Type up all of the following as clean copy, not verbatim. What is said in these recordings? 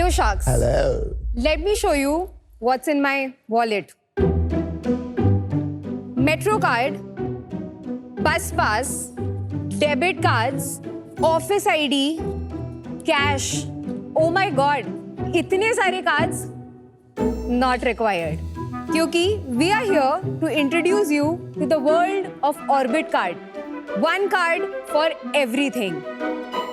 Hello Sharks. Hello. Let me show you what's in my wallet. Metro card, bus pass, debit cards, office ID, cash. Oh my god, इतने सारे cards not required. क्योंकि we are here to introduce you to the world of Orbit card. One card for everything.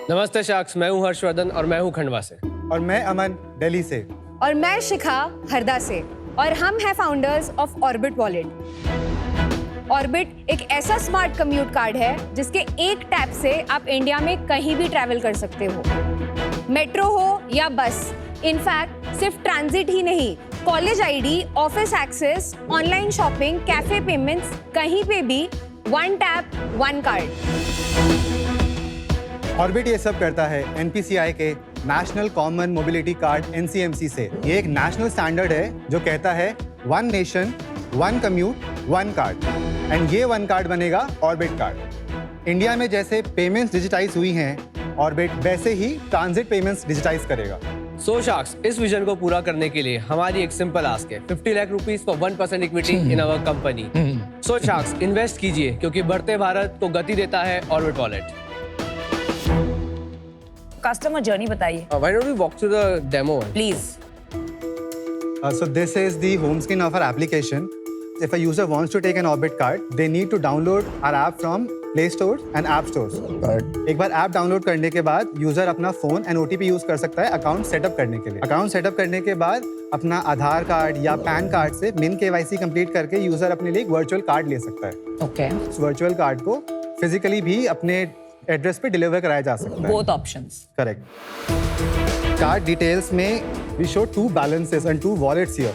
नमस्ते sharks, मैं हूं हर्षवर्धन और मैं हूं खंडवा से। और मैं अमन दिल्ली से। और मैं शिखा हरदा से। और हम हैं founders of orbit wallet. Orbit एक ऐसा स्मार्ट कम्यूट कार्ड है जिसके एक टैप से आप इंडिया में कहीं भी ट्रैवल कर सकते हो, मेट्रो हो या बस। इनफैक्ट सिर्फ ट्रांजिट ही नहीं, college ID, office access, online shopping, cafe payments, कहीं पे भी one tap one card. Orbit ये सब करता है एनपीसीआई के national common mobility card NCMC से। ये एक नेशनल स्टैंडर्ड है जो कहता है one nation one commute one card, and ये वन कार्ड बनेगा ऑर्बिट कार्ड। इंडिया में जैसे पेमेंट्स डिजिटाइज हुई हैं, ऑर्बिट वैसे ही ट्रांजिट पेमेंट्स डिजिटाइज करेगा। सो शार्क्स, इस विजन को पूरा करने के लिए हमारी एक सिंपल आस्क है, 50 lakh rupees for 1% equity in our company. So sharks, invest कीजिए क्योंकि बढ़ते भारत को गति देता है ऑर्बिट वॉलेट। कस्टमर जर्नी बताइए। Why don't we walk through the demo? Please. So this is the home screen of our application. If a user wants to take an Orbit card, they need to download our app from Play Store and App Stores. एक बार app download करने के बाद user अपना phone and OTP use कर सकता है account setup करने के लिए। अकाउंट सेटअप करने के बाद अपना आधार कार्ड या पैन कार्ड से मिन KYC कंप्लीट करके यूजर अपने लिए एक वर्चुअल कार्ड ले सकता है। Okay. उस वर्चुअल कार्ड को फिजिकली भी अपने एड्रेस पे डिलीवर कराया जा सकता है। Both options. Correct. Card details में we show two balances and two wallets here.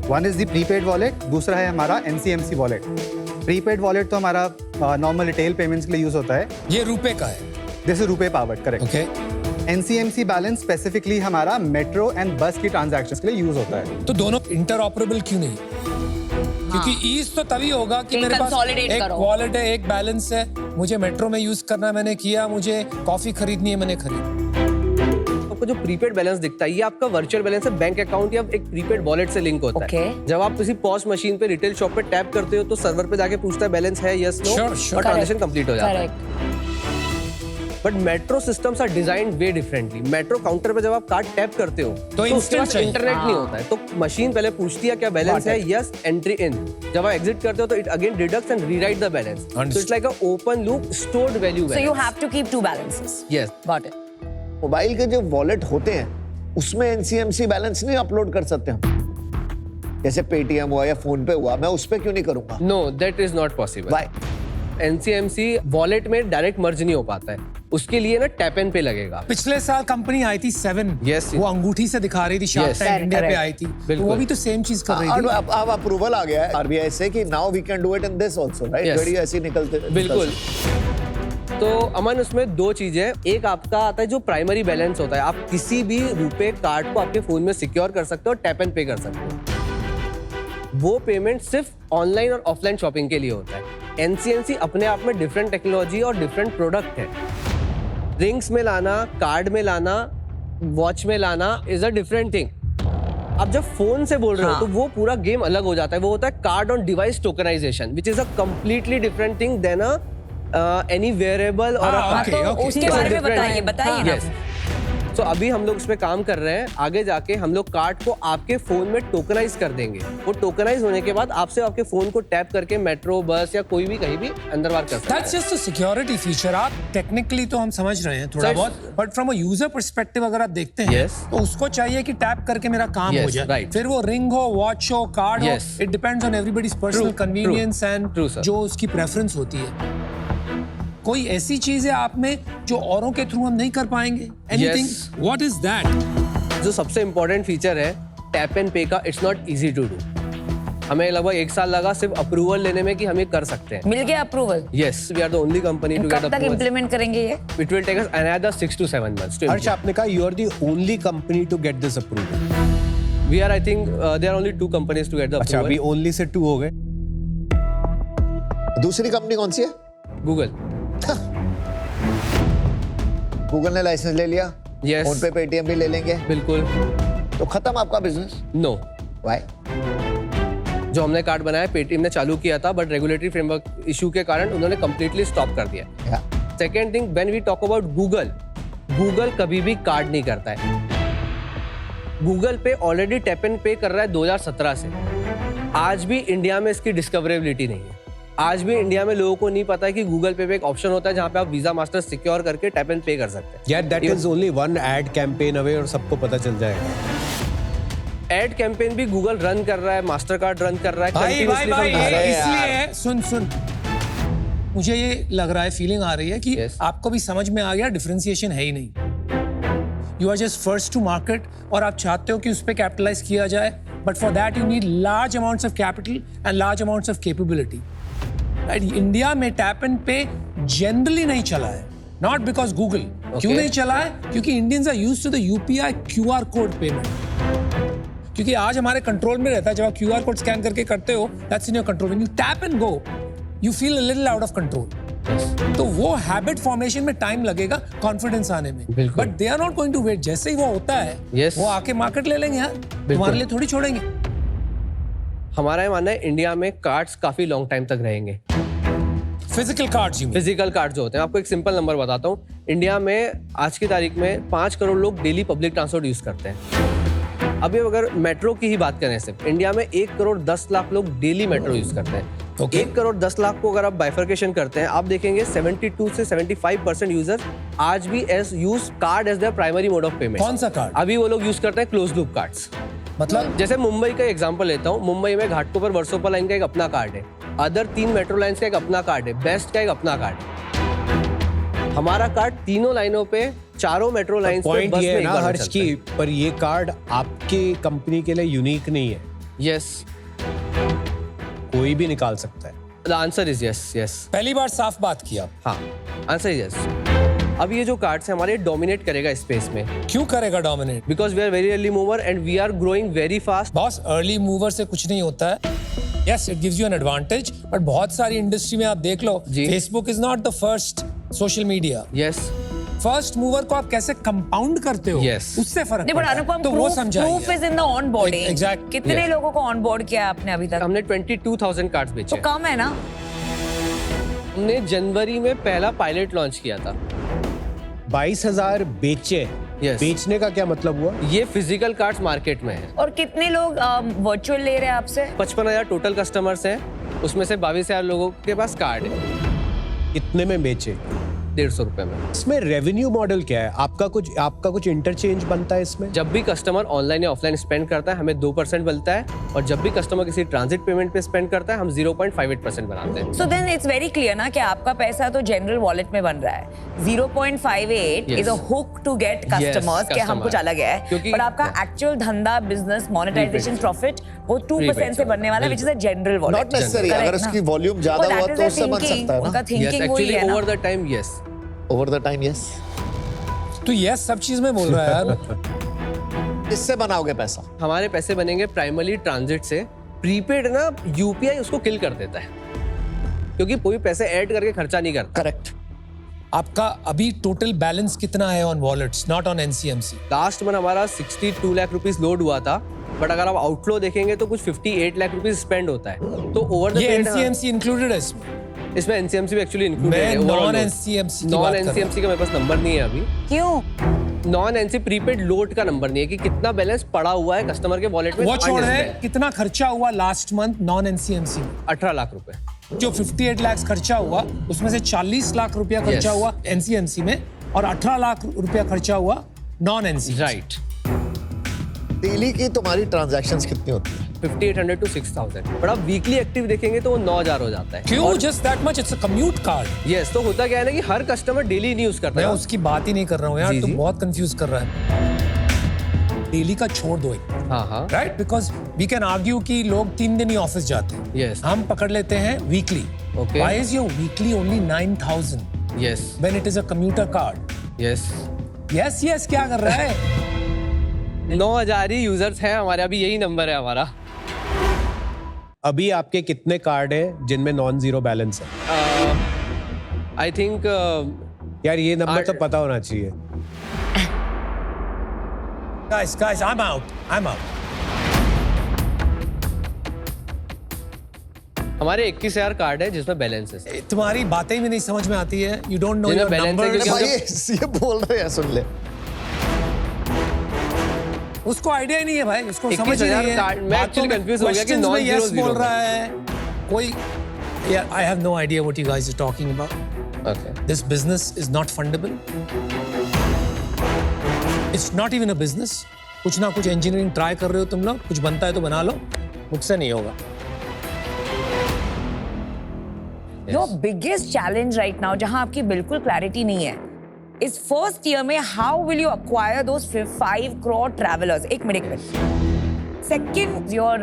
One is the prepaid wallet, दूसरा है हमारा एनसीएमसी वॉलेट। प्रीपेड वॉलेट तो हमारा नॉर्मल रिटेल पेमेंट्स के लिए यूज होता है। ये रुपए का है। दिस इज रुपए powered, correct. Okay. NCMC balance specifically हमारा मेट्रो एंड बस की ट्रांजैक्शंस के लिए यूज होता है। तो दोनों इंटरऑपरेबल क्यों नहीं? क्योंकि ईज तो तभी होगा कि मेरे पास एक वॉलेट है, एक बैलेंस है, मुझे मेट्रो में यूज करना, मैंने किया, मुझे कॉफी खरीदनी है, मैंने खरीदी। आपको जो प्रीपेड बैलेंस दिखता है ये आपका वर्चुअल बैलेंस है, बैंक अकाउंट या एक प्रीपेड वॉलेट से लिंक होता है। जब आप किसी पॉस मशीन पे रिटेल शॉप पे टैप करते हो तो सर्वर पे जाके पूछता है बैलेंस है, यस नो, और ट्रांजैक्शन कंप्लीट हो जाता है। But metro systems are designed way differently. Metro counter पे जब आप कार्ड टैप करते हो तो उसके पास इंटरनेट नहीं होता है, तो मशीन पहले पूछती है क्या बैलेंस है, यस, एंट्री इन। जब आप एग्जिट करते हो तो it again deducts and rewrite the balance. So it's like a open loop stored value. So you have to keep two balances. Yes. Got it. Mobile के जो wallet होते हैं उसमें एनसीएमसी बैलेंस नहीं अपलोड कर सकते हम? जैसे पेटीएम हुआ या फोन पे हुआ, मैं उस पे क्यों नहीं करूंगा? No, that is not possible. Why? NCMC wallet में डायरेक्ट मर्ज नहीं हो पाता है, उसके लिए ना टैप एंड पे लगेगा। पिछले साल कंपनी आई थी 7, Yes. वो अंगूठी से दिखा रही थी, शार्क टैंक इंडिया पे आई थी, तो वो भी तो सेम चीज कर रही थी। अब अप्रूवल आ गया है आरबीआई से कि now we can do it in this also, right? Video ऐसे निकलते। बिल्कुल। तो अमन, उसमें दो चीजें, एक आपका आता है जो प्राइमरी बैलेंस होता है, आप किसी भी रुपए कार्ड को आपके फोन में सिक्योर कर सकते हो, टैप एंड पे कर सकते हो। वो पेमेंट सिर्फ ऑनलाइन और ऑफलाइन शॉपिंग के लिए होता है। एनसीएमसी अपने आप में डिफरेंट टेक्नोलॉजी और डिफरेंट प्रोडक्ट है। रिंग्स में लाना, कार्ड में लाना, वॉच में लाना इज अ डिफरेंट थिंग। आप जब फोन से बोल रहे हो तो वो पूरा गेम अलग हो जाता है। वो होता है card on device tokenization, which is a completely different thing than any variable और उसके बारे में बताइए ना। तो अभी हम लोग इस पे काम कर रहे हैं। आगे जाके हम लोग कार्ड को आपके फोन में टोकनाइज कर देंगे। वो टोकनाइज होने के बाद आपसे आपके फोन को टैप करके मेट्रो, बस या कोई भी कहीं भी अंदर बाहर कर सकते हैं। That's just a security feature। आप टेक्निकली तो हम समझ रहे हैं थोड़ा बहुत, but from a user perspective अगर आप देखते हैं तो उसको चाहिए कि टैप करके मेरा काम हो जाए। फिर वो रिंग हो, वॉच हो, कार्ड हो, it depends on everybody's personal convenience and जो उसकी प्रेफरेंस होती है। कोई ऐसी चीज है आप में जो औरों के थ्रू हम नहीं कर पाएंगे? एनीथिंग? What is that? जो सबसे इंपॉर्टेंट फीचर है टैप एंड पे का, it's not easy to do. हमें लगभग 1 साल लगा सिर्फ अप्रूवल लेने में कि हम ये कर सकते हैं। मिल गया approval? Yes, we are the only company to get approval. कब तक इंप्लीमेंट करेंगे ये? It will take us another 6 to 7 months। Harsh, आपने कहा you are the only company to get this approval. We are, I think there are only 2 companies to get the approval. अच्छा, अभी only say 2 हो गए। दूसरी company कौन सी है? Google. Google ने लाइसेंस ले लिया, यस। फोन पे पेटीएम भी ले लेंगे। बिल्कुल। तो खत्म आपका बिजनेस। No, why? जो हमने कार्ड बनाया पेटीएम ने चालू किया था, बट रेगुलेटरी फ्रेमवर्क इशू के कारण उन्होंने कंप्लीटली स्टॉप कर दिया। Second thing, when we talk about Google, Google कभी भी कार्ड नहीं करता है। गूगल पे ऑलरेडी टैप एंड पे कर रहा है 2017 से। आज भी इंडिया में इसकी डिस्कवरेबिलिटी नहीं है। आज भी इंडिया में लोगों को नहीं पता है कि गूगल पे एक ऑप्शन होता है जहां पे आप वीजा मास्टर सिक्योर करके टैप एंड पे कर सकते हैं। यार that is only one ad campaign away और सबको पता चल जाएगा। एड कैंपेन भी गूगल रन कर रहा है, मास्टर कार्ड रन कर रहा है, भाई continuously from Google। इसलिए सुन मुझे ये लग रहा है, फीलिंग आ रही है कि आपको भी समझ में आ गया डिफरेंशिएशन है ही नहीं। You are just first to market और आप चाहते हो कि उस पर कैपिटलाइज किया जाए, but for that you need large amounts of capital and large amounts of capability. Right, India में टैप एंड पे जनरली नहीं चला है, नॉट बिकॉज गूगल। क्यों नहीं चला है? क्योंकि Indians are used to the UPI QR code payment. क्योंकि आज हमारे कंट्रोल में रहता है, जब आप क्यूआर कोड स्कैन करके करते हो, that's in your control. When you tap and go, you feel a little out of control. तो वो हैबिट फॉर्मेशन में टाइम लगेगा, कॉन्फिडेंस आने में, but they are not going to wait. जैसे ही वो होता है, वो आके मार्केट ले लेंगे यार, तुम्हारे लिए थोड़ी छोड़ेंगे। हमारा ये मानना है इंडिया में कार्ड्स काफी लॉन्ग टाइम तक रहेंगे। फिजिकल कार्ड्स, फिजिकल कार्ड जो होते हैं, आपको एक सिंपल नंबर बताता हूँ। इंडिया में आज की तारीख में 5 करोड़ लोग डेली पब्लिक ट्रांसपोर्ट यूज करते हैं। अभी अगर मेट्रो की ही बात करें, सिर्फ इंडिया में 1 करोड़ 10 लाख लोग डेली मेट्रो यूज करते हैं। 1 करोड़ 10 लाख को अगर आप बाइफर्केशन करते हैं, आप देखेंगे 72 से 75% यूजर आज भी use card as their primary mode of payment. कौन सा कार्ड? अभी वो लोग यूज करते हैं क्लोज लूप कार्ड्स। मतलब जैसे मुंबई का एग्जांपल लेता हूँ, मुंबई में घाटकोपर वर्सोपा लाइन का एक अपना कार्ड है, अदर 3 मेट्रो लाइंस का एक अपना कार्ड है, बेस्ट का एक अपना कार्ड है। हमारा कार्ड तीनों लाइनों पे, चारों मेट्रो लाइंस पे पॉइंट बस ये में है एक ना बार में हर्ष चलता की, है। पर ये कार्ड आपके कंपनी के लिए यूनिक नहीं है, यस, कोई भी निकाल सकता है। The answer is yes. Yes, पहली बार साफ बात किया। हाँ, आंसर इज यस। अब ये जो कार्ड्स है हमारे डोमिनेट करेगा स्पेस में। क्यों करेगा dominate? Because we are very early mover and we are growing very fast. Boss, early mover से कुछ नहीं होता है। Yes, it gives you an advantage, but बहुत सारी इंडस्ट्री में आप देख लो, Facebook is not the first social media. Yes, first mover को आप कैसे कंपाउंड करते हो, Yes. उससे फर्क नहीं, पड़ता है। अनुपम, तो वो समझाइए। proof is in the onboarding. Exact- कितने Yes. लोगों को ऑनबोर्ड किया आपने अभी तक? हमने 22,000 कार्ड्स तो बेचे। कम है ना? हमने जनवरी में पहला पायलट लॉन्च किया था। 22,000 बेचे। Yes. बेचने का क्या मतलब हुआ? ये फिजिकल कार्ड्स मार्केट में है। और कितने लोग वर्चुअल ले रहे हैं आपसे? 55,000 टोटल कस्टमर्स हैं, उसमें से 22,000 लोगों के पास कार्ड है। कितने में बेचे? 150 रुपए में। इसमें रेवेन्यू मॉडल क्या है? आपका कुछ इंटरचेंज बनता है इसमें? जब भी कस्टमर ऑनलाइन या ऑफलाइन स्पेंड करता है, हमें 2% मिलता है, और जब भी कस्टमर किसी ट्रांजिट पेमेंट पे स्पेंड करता है, हम 0.58% बनाते हैं। So then it's very clear ना कि आपका पैसा तो जनरल वॉलेट में बन रहा है। 0.58 Yes. Is a hook to get customers कि हम customer. कुछ अलग है, क्योंकि- पर आपका एक्चुअल धंधा, बिजनेस, मोनेटाइजेशन, प्रॉफिट वो 2% से बनने वाला है, which is a general wallet. Not necessary, अगर उसकी वॉल्यूम ज्यादा हुआ तो उससे बन सकता है उनका ना। थिंकिंग वही है ना। Over the time, yes. Over the time, yes. तो यस सब चीज में बोल रहा है यार। इससे बनाओगे पैसा? हमारे पैसे बनेंगे प्राइमरली ट्रांजिट से। प्रीपेड ना यूपीआई उसको किल कर देता है, क्योंकि कोई पैसे ऐड करके खर्चा नहीं करता। करेक्ट। आपका अभी टोटल बैलेंस कितना है on wallets, not on NCMC? Last month हमारा 62 लाख रुपीस लोड हुआ था, बट अगर आप आउटफ्लो देखेंगे तो कुछ 58 लाख रुपीस स्पेंड होता है। तो ओवर द ये एनसीएमसी इंक्लूडेड है इसमें? इसमें एनसीएमसी भी एक्चुअली इंक्लूडेड मैं है। नॉन एनसीएमसी की नॉन बात कर रहा हूं। एनसीएमसी का मेरे पास नंबर नहीं है अभी। क्यों? नॉन एनसी प्रीपेड लोड का नंबर नहीं है कि कितना बैलेंस पड़ा हुआ है कस्टमर के वॉलेट में। वो छोड़ है, undisplayed। कितना खर्चा हुआ लास्ट मंथ नॉन एनसीएमसी में? 18 लाख रुपए। जो 58 लाख खर्चा हुआ, उसमें से 40 लाख रुपया खर्चा Yes. हुआ एनसीएमसी में, और 18 लाख रुपया खर्चा हुआ नॉन एनसीएमसी। राइट। डेली की तुम्हारी ट्रांजैक्शंस कितनी होती है? 5800 to 6000। बट आप वीकली एक्टिव देखेंगे तो वो 9000 हो जाता है। क्यों? Just that much? It's a commute card. Yes, तो होता क्या है ना कि हर कस्टमर डेली नहीं यूज करता मैं है। उसकी बात ही नहीं कर रहा हूँ यार, जी, तू जी। बहुत कंफ्यूज कर रहा है। डेली का छोड़ दो एक, हाँ हाँ, right? Because we can argue कि लोग 3 दिन ही ऑफिस जाते हैं। Yes. हम पकड़ लेते हैं weekly. Okay. Why is your weekly only 9,000 yes when it is a commuter card? Yes. Yes, yes, क्या कर रहा है? 9000 ही यूजर्स हैं हमारे, अभी यही नंबर है हमारा। अभी आपके कितने कार्ड है जिनमें नॉन जीरो बैलेंस है? आई थिंक यार ये नंबर तो पता होना चाहिए। Guys, I'm out. हमारे 21,000 कार्ड है जिसमें बैलेंस है। तुम्हारी बातें भी नहीं समझ में आती है। You don't know your balance है numbers. क्योंकि- भाई ये बोल रहे हैं, सुन ले। उसको आइडिया ही नहीं है भाई, उसको समझ ही 21,000 नहीं है। कार्ड- मैं actually confused हो गया कि questions में yes 900 बोल रहा है कोई। Yeah, I have no idea what you guys are talking about. Okay. This business is not fundable. It's not even a business. कुछ ना कुछ engineering try कर रहे हो तुम लोग, कुछ बनता है तो बना लो, मुझसे नहीं होगा। Your biggest challenge right now, जहां आपकी बिल्कुल clarity नहीं है, इस first year में how will you acquire those 5 crore travelers? एक minute. Second, your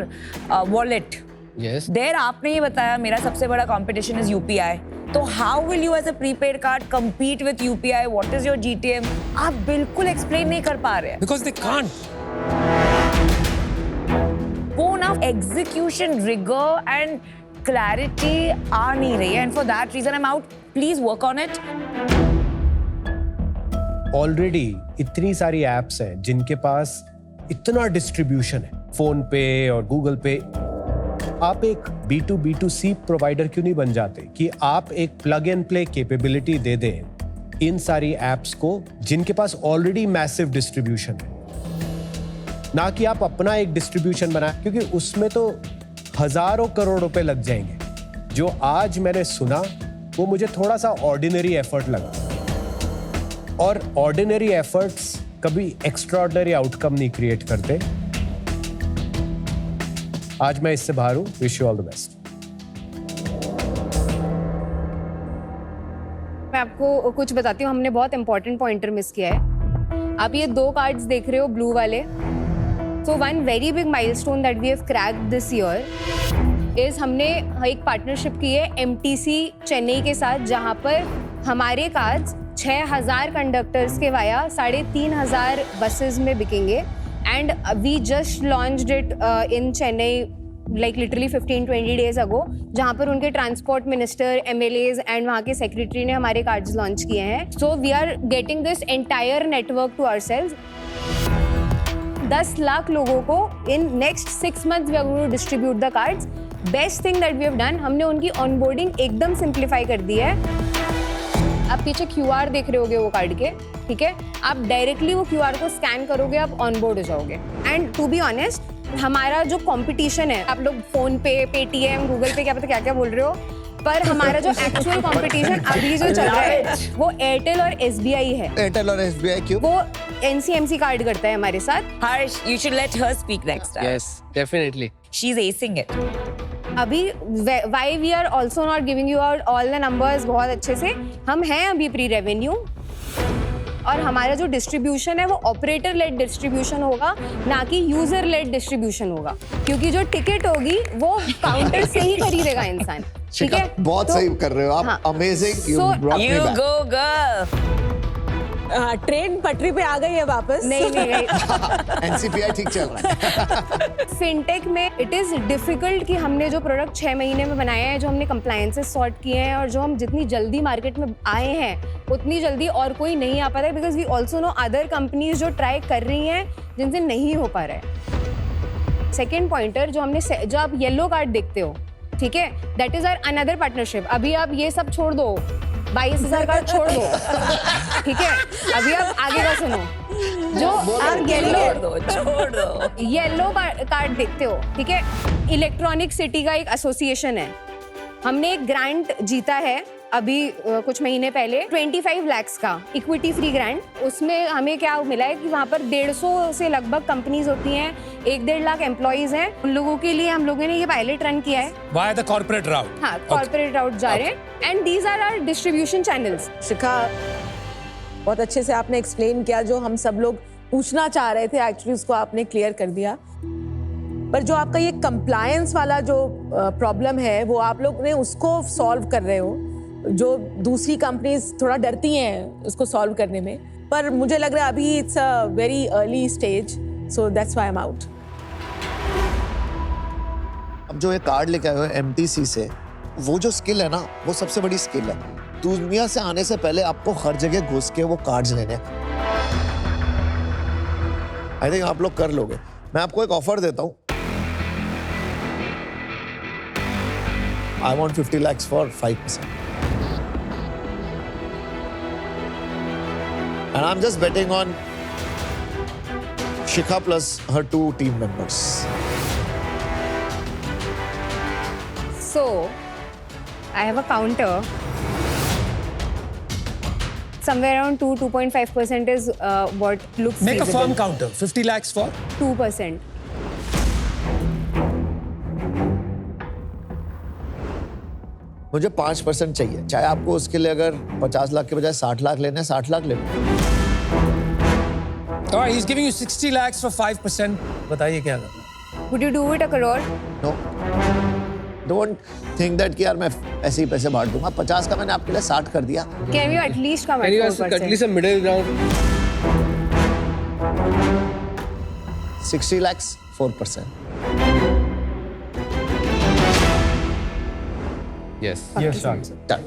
wallet. Yes. There आपने ये बताया मेरा सबसे बड़ा competition is UPI. तो how will you as a prepaid card compete with UPI? What is your GTM? आप बिल्कुल explain नहीं कर पा रहे हैं। Because they can't. वो ना execution rigor and clarity आ नहीं रही है, and for that reason I'm out. Please work on it. Already इतनी सारी एप्स हैं जिनके पास इतना डिस्ट्रीब्यूशन है, फोन पे और गूगल पे। आप एक B2B2C प्रोवाइडर क्यों नहीं बन जाते कि आप एक प्लग एंड प्ले कैपेबिलिटी दे दें इन सारी एप्स को जिनके पास ऑलरेडी मैसिव डिस्ट्रीब्यूशन है, ना कि आप अपना एक डिस्ट्रीब्यूशन बनाए, क्योंकि उसमें तो हजारों करोड़ रुपए लग जाएंगे। जो आज मैंने सुना वो मुझे थोड़ा सा ऑर्डिनरी एफर्ट लगा, और ऑर्डिनरी एफर्ट्स कभी एक्स्ट्राऑर्डिनरी आउटकम नहीं क्रिएट करते। आज मैं इससे बाहर हूं। Wish you all the best. मैं आपको कुछ बताती हूँ, हमने बहुत इंपॉर्टेंट पॉइंटर मिस किया है। आप ये 2 कार्ड्स देख रहे हो ब्लू वाले। So one very big milestone that we have cracked this year is हमने एक पार्टनरशिप की है MTC चेन्नई के साथ, जहाँ पर हमारे कार्ड्स 6,000 कंडक्टर्स के वाया 3,500 बसेस में बिकेंगे। And we just launched it in Chennai like literally 15-20 days ago, जहाँ पर उनके ट्रांसपोर्ट मिनिस्टर, MLAs एंड वहाँ के सेक्रेटरी ने हमारे कार्ड्स लॉन्च किए हैं। So we are getting this entire network to ourselves. 10 lakh लोगों को in next 6 months we are going to distribute the cards. Best thing that we have done, हमने उनकी ऑनबोर्डिंग एकदम सिंप्लीफाई कर दी है। आप पीछे QR देख रहे होगे वो कार्ड के, ठीक है? आप डायरेक्टली वो QR को स्कैन करोगे, आप ऑनबोर्ड हो जाओगे। एंड टू बी ऑनेस्ट, हमारा जो कंपटीशन है, आप लोग फोन पे, पेटीएम, गूगल पे क्या पता क्या क्या बोल रहे हो, पर हमारा जो एक्चुअल कंपटीशन अभी जो चल रहा है वो एयरटेल और SBI है। एयरटेल और SBI क्यों? वो NCMC कार्ड करता है हमारे साथ। Harsh, you should let her speak next time. Yes, definitely. She's acing it. अभी why we are also not giving you out all the numbers बहुत अच्छे से, हम हैं अभी प्री रेवेन्यू, और हमारा जो डिस्ट्रीब्यूशन है वो ऑपरेटर लेड डिस्ट्रीब्यूशन होगा, ना कि यूजर लेड डिस्ट्रीब्यूशन होगा, क्योंकि जो टिकट होगी वो काउंटर से ही खरीदेगा इंसान। ठीक है, बहुत सही कर रहे हो आप। हाँ। Amazing, you So, brought me You back. go girl. Train पटरी पे आ गई है वापस। नहीं NCPI ठीक चल रहा है। फिनटेक में इट इज डिफिकल्ट कि हमने जो प्रोडक्ट 6 महीने में बनाया है, जो हमने कंप्लायंसेस सॉर्ट किए हैं, और जो हम जितनी जल्दी मार्केट में आए हैं उतनी जल्दी और कोई नहीं आ पाता है, because we also know other companies जो ट्राई कर रही हैं जिनसे नहीं हो पा रहा है। सेकेंड पॉइंटर जो आप येलो कार्ड देखते हो, ठीक है, that is our another partnership. अभी आप ये सब छोड़ दो, 22,000 कार्ड छोड़ दो, ठीक है, अभी आप आगे का सुनो। जो आप छोड़ दो। येलो कार्ड देखते हो, ठीक है, इलेक्ट्रॉनिक सिटी का एक एसोसिएशन है। हमने एक ग्रांट जीता है अभी कुछ महीने पहले 25 lakhs का इक्विटी फ्री ग्रांट। उसमें हमें क्या मिला है कि वहाँ पर 150 से लगभग कंपनीज होती हैं, 1-1.5 लाख एम्प्लॉइज हैं। उन लोगों के लिए हम लोगों ने ये पायलट रन किया है। Via the corporate route. हाँ, कॉर्पोरेट राउट जा रहे हैं, and these are our distribution channels. Shikha, बहुत अच्छे से आपने एक्सप्लेन किया, जो हम सब लोग पूछना चाह रहे थे एक्चुअली उसको आपने क्लियर कर दिया। पर जो आपका ये कंप्लायंस वाला जो प्रॉब्लम है वो आप लोग ने उसको सॉल्व कर रहे हो, जो दूसरी कंपनीज थोड़ा डरती हैं उसको सॉल्व करने में, पर मुझे लग रहा है अभी it's a very early stage, so that's why I am out. अब जो ये कार्ड लेके आए हो MTC से, वो जो स्किल है ना, वो सबसे बड़ी स्किल है। दुनिया से आने से पहले आपको हर जगह घुस के वो कार्ड्स लेने। आई थिंक आप लोग कर लोगे। मैं आपको एक ऑफर देता हूँ। I want 50 lakhs for 5%. And I'm just betting on Shikha plus her 2 team members. So, I have a counter. Somewhere around 2.5% is what looks Make a feasible. firm counter. 50 lakhs for 2%. मुझे 5% चाहिए, चाहे आपको उसके लिए अगर 50 लाख के बजाय 60 लाख लेने हैं, 60 लाख ले लो। All right, he's giving you 60 lakhs for 5%. बताइए क्या करना है? Would you do it a crore? No, don't think that कि यार मैं ऐसे ही पैसे बांट दूंगा। 50 का मैंने आपके लिए 60 कर दिया। Can you at least come Can you at at 4%? least a middle ground? 60 lakhs 4%. Yes. Yes, sir.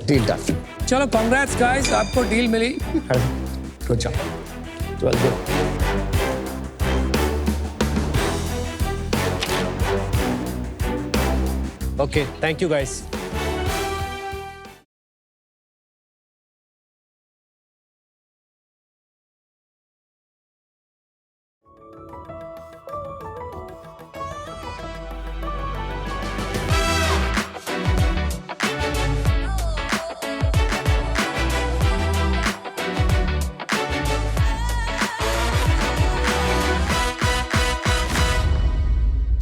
Deal done. चलो congrats guys, आपको डील मिली। Good job. 12 good. Okay, thank you guys.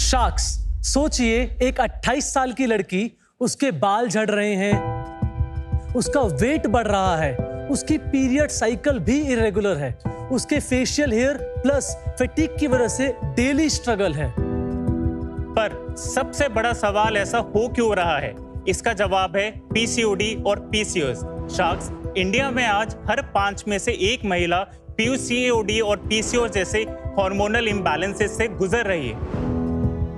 Sharks, सोचिए एक 28 साल की लड़की, उसके बाल झड़ रहे हैं, उसका वेट बढ़ रहा है, उसकी पीरियड साइकिल भी इरेगुलर है, उसके फेशियल हेयर प्लस फैटिग की वजह से डेली स्ट्रगल है। पर सबसे बड़ा सवाल ऐसा हो क्यों रहा है? इसका जवाब है पीसीओडी और पीसीओएस। शार्क्स, इंडिया में आज हर 5 में से 1 महिला पीसीओडी और पीसीओएस जैसे हार्मोनल इम्बैलेंसेस से गुजर रही है।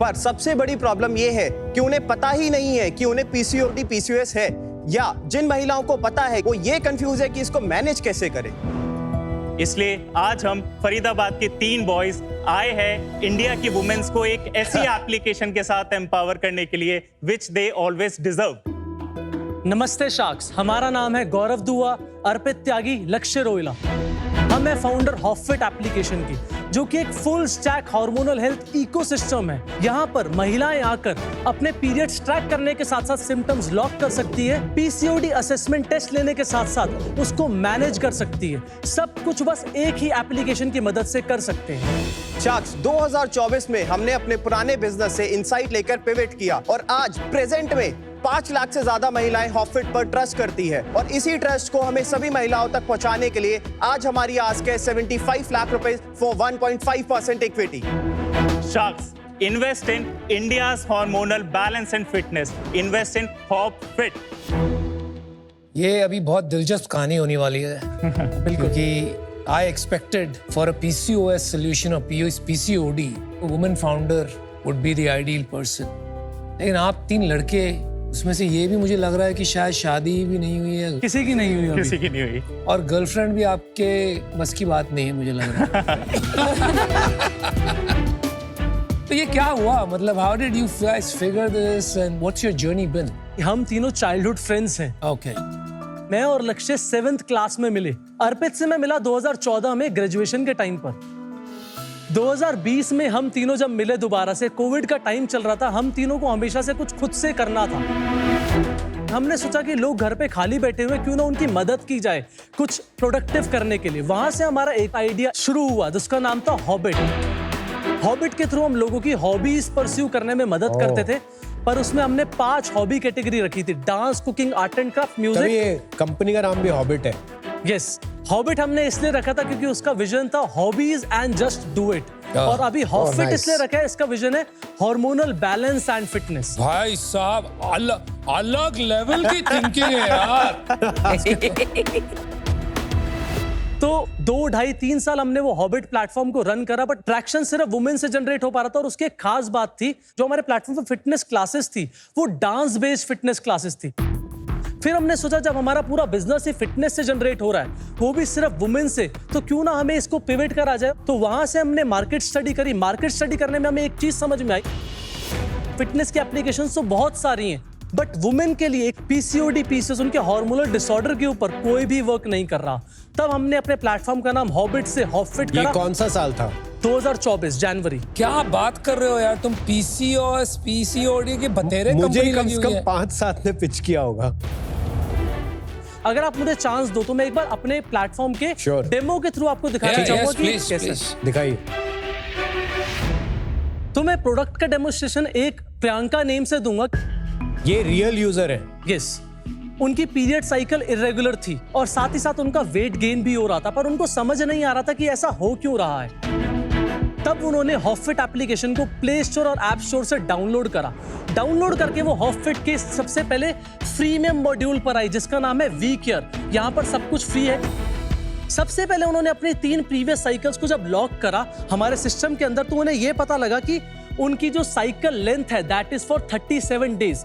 पर सबसे बड़ी प्रॉब्लम यह है कि उन्हें पता ही नहीं है कि उन्हें पीसीओडी पीसीओएस है, या जिन महिलाओं को पता है वो ये कंफ्यूज है कि इसको मैनेज कैसे करें। इसलिए आज हम फरीदाबाद के 3 बॉयज आए हैं इंडिया की वुमेन्स को एक ऐसी एप्लीकेशन के साथ एम्पावर करने के लिए विच दे ऑलवेज डिजर्व। नमस्ते शार्क्स, हमारा नाम है गौरव दुआ, अर्पित त्यागी, लक्ष्य रोइला। हम है फाउंडर हॉफिट एप्लीकेशन की, जो कि एक full stack hormonal health ecosystem है। यहाँ पर महिलाएं आकर अपने पीरियड्स ट्रैक करने के साथ साथ सिम्टम्स लॉक कर सकती है, पीसीओडी असेसमेंट टेस्ट लेने के साथ साथ उसको मैनेज कर सकती है। सब कुछ बस एक ही एप्लीकेशन की मदद से कर सकते हैं। शार्क्स, 2024 में हमने अपने पुराने बिजनेस से इनसाइट लेकर पिवट किया और आज प्रेजेंट में 5 लाख से ज्यादा महिलाएं हॉफिट पर ट्रस्ट करती है, और इसी ट्रस्ट को हमें सभी महिलाओं तक पहुंचाने के लिए आज हमारी आस्क है 75 लाख रुपए for 1.5% equity. Sharks, invest in India's hormonal balance and fitness, invest in Hofit. ये अभी बहुत दिलचस्प कहानी होने वाली है। बिल्कुल, कि I expected for a PCOS solution or PCOD, a woman founder would be the ideal person. लेकिन आप 3 लड़के, उसमें से ये भी मुझे लग रहा है कि शायद शादी भी नहीं हुई है, किसी की नहीं हुई, किसी की नहीं हुई, और गर्लफ्रेंड भी आपके बस की बात नहीं है, मुझे लग रहा है। तो ये क्या हुआ? मतलब how did you guys figure this and what's your journey been? हम तीनों चाइल्डहुड फ्रेंड्स हैं। Okay. मैं और लक्ष्य 7th क्लास में मिले। अर्पित से मैं मिला 2014 में ग्रेजुएशन के टाइम पर। 2020 में हम तीनों जब मिले दोबारा से, कोविड का टाइम चल रहा था, हम तीनों को हमेशा से कुछ खुद से करना था। हमने सोचा कि लोग घर पे खाली बैठे हुए, क्यों ना उनकी मदद की जाए कुछ प्रोडक्टिव करने के लिए। वहां से हमारा एक आइडिया शुरू हुआ जिसका नाम था हॉबिट। हॉबिट के थ्रू हम लोगों की हॉबीज परस्यू करने में मदद करते थे, पर उसमें हमने 5 हॉबी कैटेगरी रखी थी: dance, cooking, art and craft, music. ये कंपनी का नाम भी हॉबिट है। यस, हॉबिट हमने इसलिए रखा था क्योंकि उसका विजन था hobbies and just do it. और अभी हॉफिट इसलिए रखा है, इसका विजन है हार्मोनल बैलेंस एंड फिटनेस। भाई साहब, अलग लेवल की थिंकिंग है यार। तो 2, 2.5, 3 साल हमने वो हॉबिट प्लेटफॉर्म को रन करा, बट ट्रैक्शन सिर्फ वुमेन से जनरेट हो पा रहा था। और उसकी एक खास बात थी, जो हमारे प्लेटफॉर्म पर फिटनेस क्लासेस थी, वो डांस बेस्ड फिटनेस क्लासेस थी। फिर हमने सोचा जब हमारा पूरा बिजनेस ही फिटनेस से जनरेट हो रहा है, वो भी सिर्फ वुमेन से, तो क्यों ना हमें इसको पिवट करा जाए। तो वहां से हमने मार्केट स्टडी करी। मार्केट स्टडी करने में हमें एक चीज समझ में आई, फिटनेस की एप्लीकेशंस तो बहुत सारी हैं, बट वुमेन के लिए एक पीसीओडी पीसीएस उनके हार्मोनल डिसऑर्डर के ऊपर कोई भी वर्क नहीं कर रहा। तब हमने अपने प्लेटफॉर्म का नाम हॉबिट से हॉफिट करा। ये कौन सा साल था? 2024 जनवरी। क्या बात कर रहे हो यार तुम? पीसीओएस पीसीओडी के बतेरे मुझे कंपनी कम लगी से हुई कम है। 5-7 ने पिच किया होगा। अगर आप मुझे चांस दो तो मैं एक बार अपने प्लेटफॉर्म के Sure. डेमो के थ्रू आपको दिखाना चाहूंगा कि कैसे। दिखाइए। तो मैं प्रोडक्ट का डेमोस्ट्रेशन एक प्रियंका नेम से दूंगा। ये रियल यूजर है। यस, उनकी पीरियड साइकिल इरेगुलर थी और साथ ही साथ उनका वेट गेन भी हो रहा था, पर उनको समझ नहीं आ रहा था कि ऐसा हो क्यों रहा है। तब उन्होंने हॉफिट एप्लीकेशन को प्ले स्टोर और ऐप स्टोर से डाउनलोड करा। डाउनलोड करके वो हॉफिट के सबसे पहले फ्रीमियम मॉड्यूल पर आई, जिसका नाम है वी केयर। यहाँ पर सब कुछ फ्री है। सबसे पहले उन्होंने अपनी 3 प्रीवियस साइकिल्स को जब लॉक करा हमारे सिस्टम के अंदर, तो उन्हें यह पता लगा कि उनकी जो साइकिल लेंथ है दैट इज फॉर 37 डेज।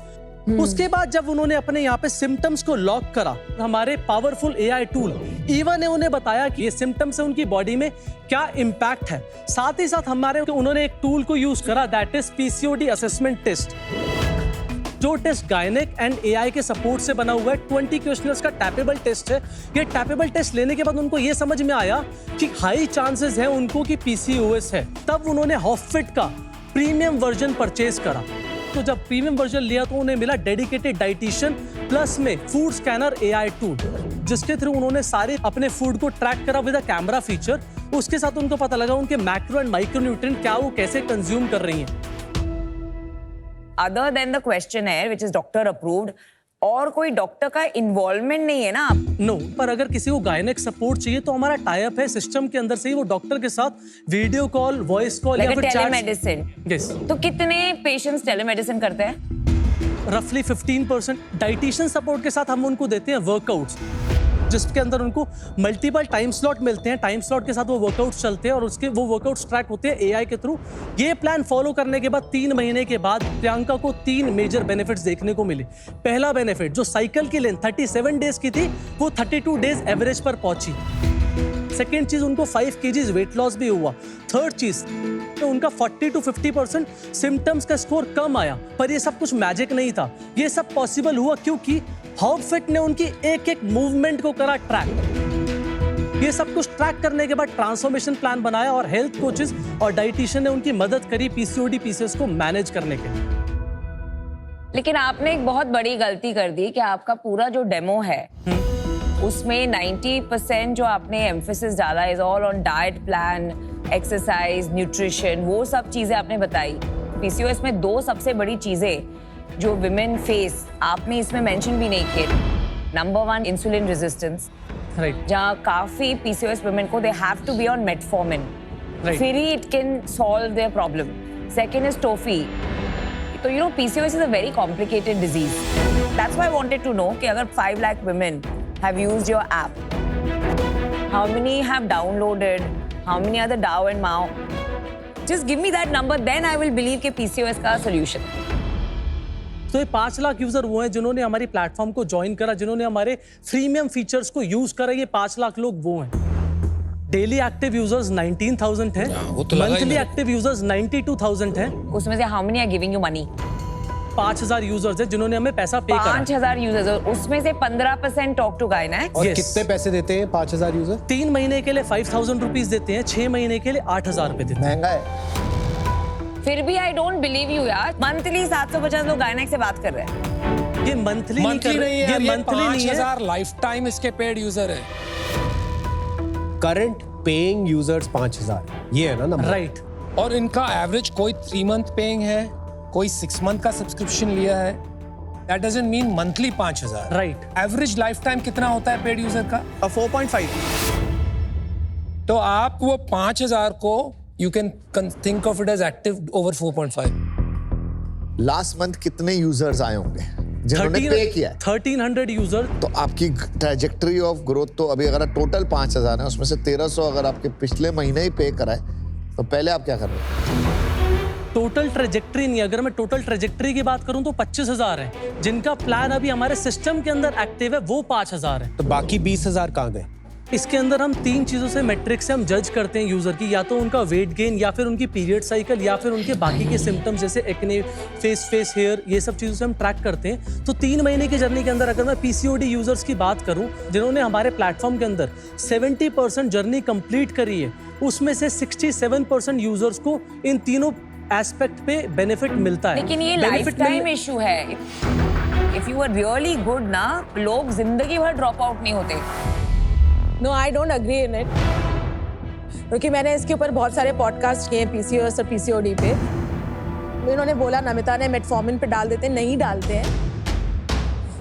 उसके बाद जब उन्होंने अपने यहाँ पे सिम्टम्स को लॉक करा, हमारे पावरफुल एआई टूल ईवा ने उन्हें बताया कि ये सिम्टम्स से उनकी बॉडी में क्या इम्पैक्ट है। साथ ही साथ उन्होंने एक टूल को यूज करा that is PCOD assessment test, जो टेस्ट गायनेक एंड एआई के सपोर्ट से बना हुआ है। 20 क्वेश्चंस का टैपेबल टेस्ट है। ये टैपेबल टेस्ट लेने के बाद उनको ये समझ में आया कि हाई चांसेस है उनको कि पीसीओएस है। तब उन्होंने हॉफिट का प्रीमियम वर्जन परचेज करा। तो जब प्रीमियम वर्जन लिया तो उन्हें मिला डेडिकेटेड डाइटिशियन प्लस में फूड स्कैनर एआई टूल, जिसके थ्रू उन्होंने सारे अपने फूड को ट्रैक करा विद अ कैमरा फीचर। उसके साथ उनको पता लगा उनके मैक्रो एंड माइक्रोन्यूट्रिएंट क्या वो कैसे कंज्यूम कर रही हैं। Other than the questionnaire which is doctor approved, और कोई डॉक्टर का इन्वॉल्वमेंट नहीं है ना? नो, पर अगर किसी को गायनेक सपोर्ट चाहिए तो हमारा टाई अप है सिस्टम के अंदर से ही, वो डॉक्टर के साथ वीडियो कॉल, वॉइस कॉल या फिर टेलीमेडिसिन। यस। तो कितने पेशेंट्स टेलीमेडिसिन करते हैं? रफली 15%। डाइटिशियन सपोर्ट के साथ हम उनको देते हैं वर्कआउट्स, जिसके अंदर उनको मल्टीपल टाइम स्लॉट मिलते हैं। टाइम स्लॉट के साथ वो वर्कआउट्स चलते हैं और उसके वो वर्कआउट्स ट्रैक होते हैं एआई के थ्रू। ये प्लान फॉलो करने के बाद 3 महीने के बाद प्रियंका को 3 मेजर बेनिफिट्स देखने को मिले। पहला बेनिफिट, जो साइकिल की लेंथ 37 डेज की थी वो 32 डेज एवरेज पर पहुंची। सेकेंड चीज, उनको 5 kg वेट लॉस भी हुआ। थर्ड चीज, तो उनका 40 to 50% सिम्टम्स का स्कोर कम आया। पर ये सब कुछ मैजिक नहीं था, ये सब पॉसिबल हुआ क्योंकि हॉफिट ने उनकी एक मूवमेंट को करा ट्रैक। ये सब कुछ ट्रैक करने के बाद ट्रांसफॉर्मेशन प्लान बनाया और हेल्थ कोचेस और डाइटिशियन ने उनकी मदद करी पीसीओडी पीसीएस को मैनेज करने के। लेकिन आपने एक बहुत बड़ी गलती कर दी कि आपका पूरा जो डेमो है उसमें 90% जो आपने एम्फेसिस डाला is all on diet plan, exercise, nutrition, वो सब चीजें आपने बताई। पीसीओएस में 2 सबसे बड़ी चीजें जो विमेन फेस आपने इसमें मेंशन भी नहीं किए। नंबर 1 इंसुलिन रेजिस्टेंस, राइट, जहाँ काफी पीसीओएस वुमेन को they have to be on metformin, फिर ही it can solve their problem. Second is toffee. तो you know PCOS is a very complicated disease. That's why I wanted to know कि अगर 5 lakh women have used your app, how many have downloaded, how many are the DAO and MAO? Just give me that number, then I will believe कि PCOS का solution। तो ये 5 lakh user वो हैं जिन्होंने हमारी प्लेटफॉर्म को ज्वाइन करा, जिन्होंने हमारे प्रीमियम फीचर्स को यूज करा। ये 5 लाख लोग वो हैं। डेली एक्टिव यूजर्स 19,000 हैं, मंथली एक्टिव यूजर्स 92,000 हैं। उसमें से how many are giving you money? 5,000 users हैं जिन्होंने हमें पैसा पे करा। 5,000 यूजर्स, उसमें से 15% टॉक टू गायनेक। और कितने पैसे देते हैं 5,000 यूजर? 3 महीने के लिए 5,000 रुपीज देते हैं, 6 महीने के लिए 8,000 रुपए देते हैं। महंगा है। फिर भी आई डोंट बिलीव यू यार, मंथली 750 लोग गायनेक से बात कर रहे हैं। ये मंथली नहीं कर रहे, ये मंथली नहीं है। 5,000 लाइफ टाइम इसके पेड यूजर है। करंट पेइंग यूजर्स 5,000, ये है ना नंबर? राइट। और इनका एवरेज कोई 3 मंथ पेइंग है, कोई 6 मंथ का सब्सक्रिप्शन लिया है। That doesn't mean monthly 5,000। Right. Average life time कितना होता है पेड यूजर का? 4.5। तो आप वो 5,000 को you can think of it as active over 4.5। Last month कितने यूजर्स आए होंगे जिन्होंने पे किया है? 1300 यूजर। तो आपकी ट्रैजेक्टरी ऑफ ग्रोथ तो अभी अगर टोटल 5,000 है, उसमें से 1,300 अगर आपके पिछले महीने ही पे कराए, तो पहले आप क्या कर रहे हो? टोटल ट्रेजेक्ट्री नहीं, अगर मैं टोटल ट्रेजेक्ट्री की बात करूं तो 25,000 है। जिनका प्लान अभी हमारे सिस्टम के अंदर एक्टिव है वो 5,000 है। तो बाकी 20,000 कहाँ गए? इसके अंदर हम 3 चीजों से मैट्रिक से हम जज करते हैं यूजर की, या तो उनका वेट गेन, या फिर उनकी पीरियड साइकिल, या फिर उनके बाकी के सिम्टम्स जैसे एक्ने, फेस हेयर, ये सब चीजों से हम ट्रैक करते हैं। तो 3 महीने की जर्नी के अंदर अगर मैं पीसीओडी यूजर्स की बात करूं जिन्होंने हमारे प्लेटफॉर्म के अंदर 70% जर्नी कंप्लीट करी है, उसमें से 67% यूजर्स को इन तीनों एस्पेक्ट पे बेनिफिट मिलता है। लेकिन ये लाइफ टाइम इशू है। If you are really good ना, लोग जिंदगी भर ड्रॉप आउट नहीं होते। No, I don't agree in it, क्योंकि मैंने इसके ऊपर बहुत सारे पॉडकास्ट किए हैं पीसीओएस और पीसीओडी पे। इन्होंने बोला नमिता ने मेटफॉर्मिन पे डाल देते हैं, नहीं डालते हैं।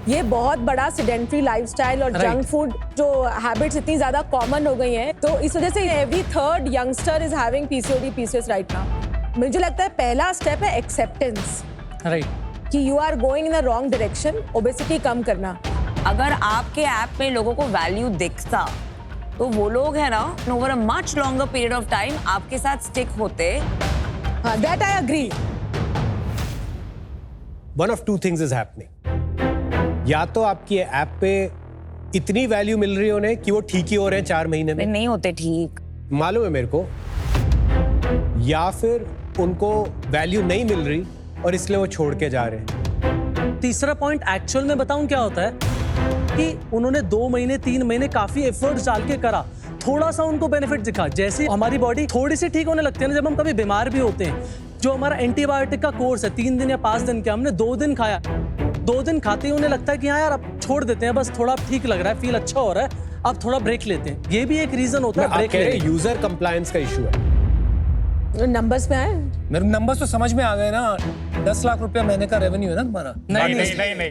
ये बहुत बड़ा सेडेंटरी लाइफस्टाइल और जंक फूड जो हैबिट्स इतनी ज्यादा कॉमन हो गई हैं, तो इस वजह से every third youngster is having PCOD PCOS right now. मुझे लगता है पहला स्टेप है एक्सेप्टेंस, राइट, कि you are going in the wrong direction, obesity कम करना। अगर आपके ऐप में लोगों को वैल्यू दिखता तो वो लोग है ना, over a much longer period of time आपके साथ स्टिक होते। That I agree. One of two things is happening. या तो आपकी ऐप पे इतनी वैल्यू मिल रही है उन्हें कि वो ठीक ही हो रहे हैं 4 महीने में, नहीं होते ठीक, मालूम है मेरे को, या फिर उनको वैल्यू नहीं मिल रही और इसलिए वो छोड़ के जा रहे हैं। तीसरा पॉइंट एक्चुअल में बताऊं क्या होता है कि उन्होंने 2 महीने 3 महीने काफी एफर्ट्स डाल के करा, थोड़ा सा उनको बेनिफिट दिखा। जैसे हमारी बॉडी थोड़ी सी ठीक होने लगती है ना, जब हम कभी बीमार भी होते हैं, जो हमारा एंटीबायोटिक का कोर्स है 3 दिन या 5 दिन का, हमने 2 दिन खाया, 2 दिन खाते ही उन्हें लगता है कि हाँ यार अब छोड़ देते हैं, बस थोड़ा ठीक लग रहा है, फील अच्छा हो रहा है, अब थोड़ा ब्रेक लेते हैं। ये भी एक रीजन होता है ब्रेक लेने का। यूजर कंप्लायंस का इशू है। नंबर्स में आए, मेरे नंबर्स तो समझ में आ गए ना। 10 लाख रुपया महीने का रेवेन्यू है ना तुम्हारा? नहीं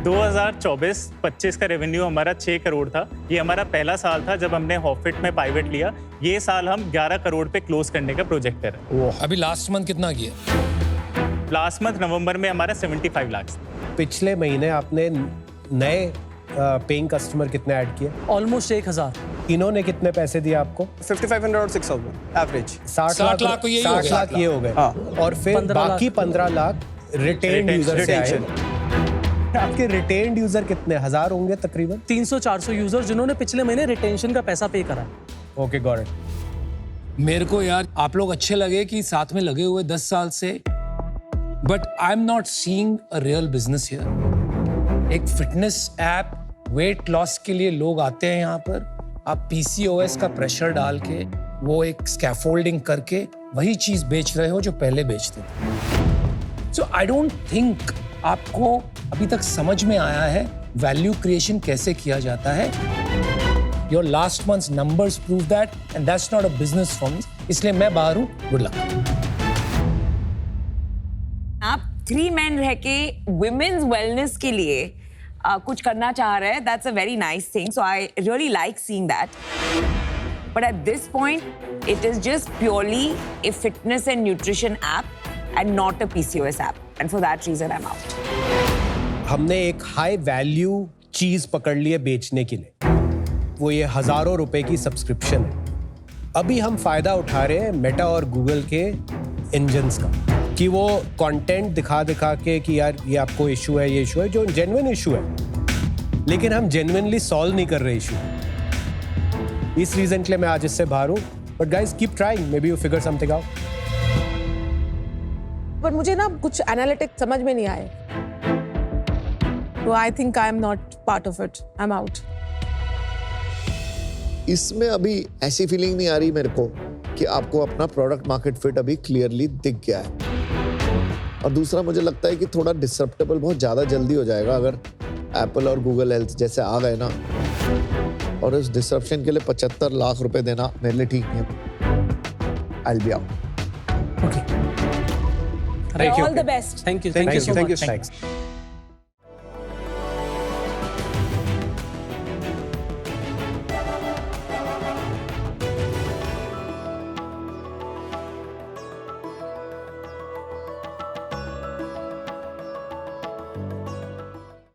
2024-25 का रेवेन्यू हमारा 6 करोड़ था। ये हमारा पहला साल था जब हमने हॉफिट में पाइवेट लिया। ये साल हम 11 करोड़ पे क्लोज करने का प्रोजेक्ट है। अभी लास्ट मंथ कितना किया? लास्ट मंथ नवंबर में हमारा 75 लाख। पिछले महीने आपने नए पेइंग कस्टमर कितने ऐड किए? ऑलमोस्ट 1,000। इन्होंने कितने पैसे दिए आपको? 5500 और 6000 एवरेज। 60 लाख ये हो गए। और फिर बाकी 15 लाख रिटेन्ड यूजर से आए। आपके रिटेन्ड यूजर कितने 1000 होंगे तकरीबन? 300-400 यूजर जिन्होंने पिछले महीने रिटेंशन का पैसा पे करा। Okay, got it. मेरे को यार आप लोग अच्छे लगे कि साथ में लगे हुए 10 साल से, but I am not seeing a real business here. एक फिटनेस ऐप, वेट लॉस के लिए लोग आते हैं यहाँ पर, आप पीसीओएस का प्रेशर डाल के वो एक स्कैफोल्डिंग करके वही चीज बेच रहे हो जो पहले बेचते थे। सो आई डोंट थिंक आपको अभी तक समझ में आया है वैल्यू क्रिएशन कैसे किया जाता है। Your last months numbers prove that, and that's not a business for me. इसलिए मैं बाहर हूं। Good luck. आप 3 मैन रह के वुमेन्स वेलनेस के लिए कुछ करना चाह रहे हैं। That's a very nice thing, so I really like seeing that. But at this point it is just purely a fitness and nutrition app and not a PCOS app, and for that reason I'm out. हमने एक high value चीज पकड़ ली है बेचने के लिए, वो ये हजारों रुपए की सब्सक्रिप्शन है। अभी हम फायदा उठा रहे हैं मेटा और गूगल के इंजन्स का, कि वो कंटेंट दिखा के कि यार ये आपको इशू है, ये इशू है, जो जेन्युइन इशू है, लेकिन हम जेन्युइनली सॉल्व नहीं कर रहे इशू। इस रीजन के लिए मैं आज इससे बाहर हूँ। But guys keep trying, may be you figure something out. पर मुझे ना कुछ एनालिटिक्स समझ में नहीं आए, तो I think I am not part of it, I am out. इसमें अभी ऐसी फीलिंग नहीं आ रही मेरे को कि आपको अपना प्रोडक्ट मार्केट फिट अभी क्लियरली दिख गया है। और दूसरा मुझे लगता है कि थोड़ा डिसरप्टेबल बहुत ज़्यादा जल्दी हो जाएगा अगर एप्पल और गूगल हेल्थ जैसे आ गए ना, और उस डिसरप्शन के लिए 75 लाख रुपए देना मेरे लिए ठीक नहीं है। I will be out. Okay. All the best. Thank you. Thank you so so much. much. Thanks.